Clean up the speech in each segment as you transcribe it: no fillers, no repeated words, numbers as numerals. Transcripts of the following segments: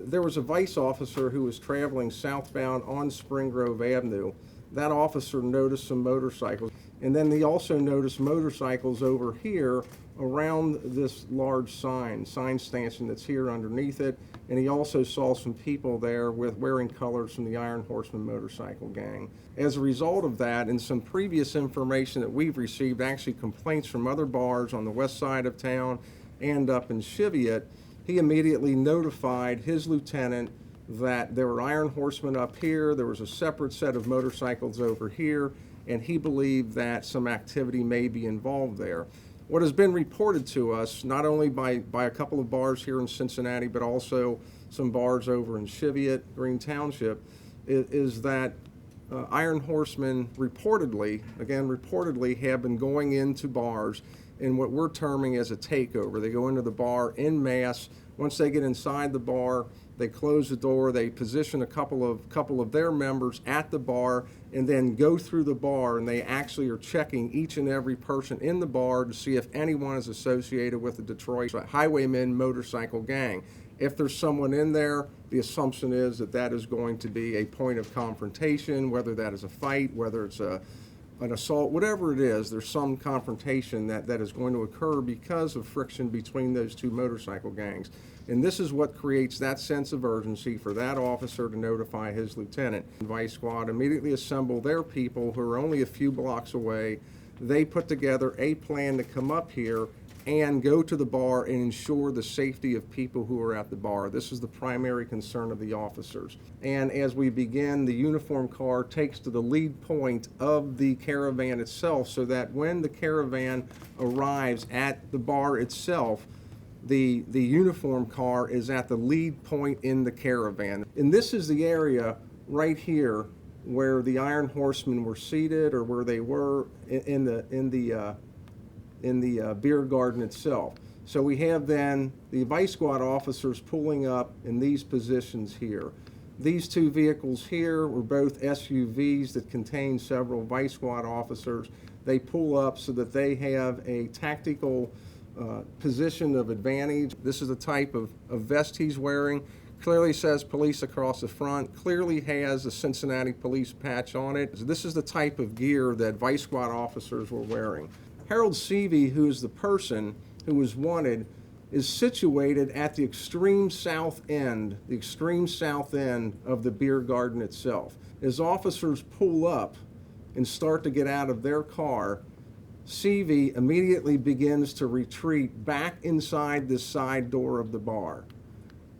There was a vice officer who was traveling southbound on Spring Grove Avenue. That officer noticed some motorcycles, and then he also noticed motorcycles over here around this large sign stanchion that's here underneath it, and he also saw some people there wearing colors from the Iron Horseman motorcycle gang. As a result of that, and some previous information that we've received, actually complaints from other bars on the west side of town and up in Cheviot, he immediately notified his lieutenant that there were Iron Horsemen up here, there was a separate set of motorcycles over here, and he believed that some activity may be involved there. What has been reported to us, not only by a couple of bars here in Cincinnati, but also some bars over in Cheviot, Green Township, is that Iron Horsemen reportedly have been going into bars in what we're terming as a takeover. They go into the bar en masse. Once they get inside the bar, they close the door, they position a couple of their members at the bar, and then go through the bar, and they actually are checking each and every person in the bar to see if anyone is associated with the Detroit Highwaymen motorcycle gang. If there's someone in there, the assumption is that that is going to be a point of confrontation, whether that is a fight, whether it's an assault, whatever it is, there's some confrontation that is going to occur because of friction between those two motorcycle gangs. And this is what creates that sense of urgency for that officer to notify his lieutenant. The Vice Squad immediately assemble their people who are only a few blocks away. They put together a plan to come up here and go to the bar and ensure the safety of people who are at the bar. This is the primary concern of the officers. And as we begin, the uniform car takes to the lead point of the caravan itself, so that when the caravan arrives at the bar itself, the uniform car is at the lead point in the caravan. And this is the area right here where the Iron Horsemen were seated, or where they were in the beer garden itself. So we have then the Vice Squad officers pulling up in these positions here. These two vehicles here were both SUVs that contain several Vice Squad officers. They pull up so that they have a tactical position of advantage. This is the type of vest he's wearing. Clearly says police across the front, clearly has a Cincinnati police patch on it. This is the type of gear that Vice Squad officers were wearing. Harold Seavey, who is the person who was wanted, is situated at the extreme south end of the beer garden itself. As officers pull up and start to get out of their car, Seavey immediately begins to retreat back inside the side door of the bar.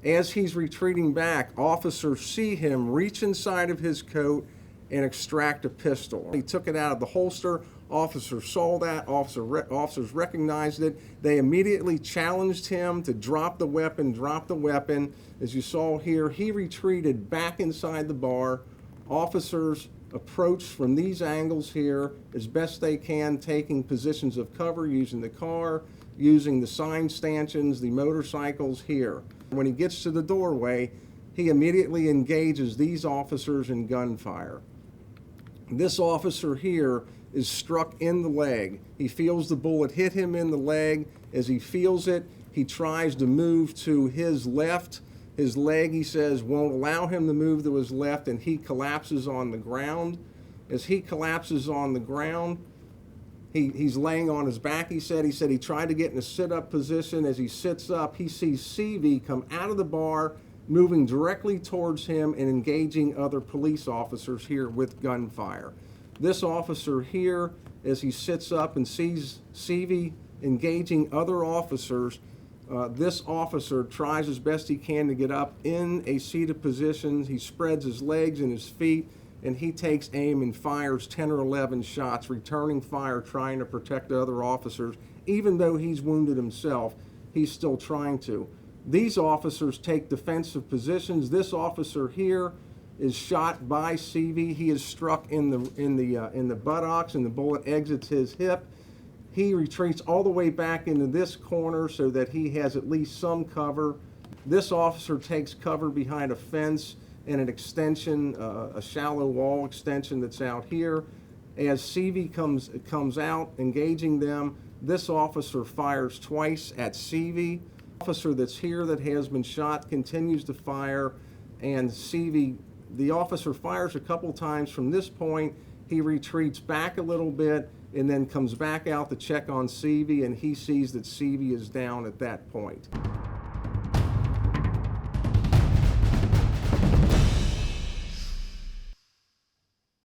As he's retreating back, officers see him reach inside of his coat and extract a pistol. He took it out of the holster. Officers saw that. Officers recognized it. They immediately challenged him to drop the weapon. As you saw here, he retreated back inside the bar. Officers approached from these angles here as best they can, taking positions of cover, using the car, using the sign stanchions, the motorcycles here. When he gets to the doorway, he immediately engages these officers in gunfire. This officer here is struck in the leg. He feels the bullet hit him in the leg. As he feels it, he tries to move to his left. His leg, he says, won't allow him to move to his left, and he collapses on the ground. As he collapses on the ground, he's laying on his back, he said. He said he tried to get in a sit-up position. As he sits up, he sees Seavey come out of the bar, moving directly towards him and engaging other police officers here with gunfire. This officer here, as he sits up and sees Seavey engaging other officers, this officer tries as best he can to get up in a seated position. He spreads his legs and his feet, and he takes aim and fires 10 or 11 shots, returning fire, trying to protect the other officers. Even though he's wounded himself, he's still trying to. These officers take defensive positions. This officer here is shot by Seavey. He is struck in the buttocks, and the bullet exits his hip. He retreats all the way back into this corner so that he has at least some cover. This officer takes cover behind a fence and an extension, a shallow wall extension that's out here. As Seavey comes out, engaging them, this officer fires twice at Seavey. Officer that's here that has been shot continues to fire, and the officer fires a couple times from this point. He retreats back a little bit and then comes back out to check on Seavey, and he sees that Seavey is down at that point.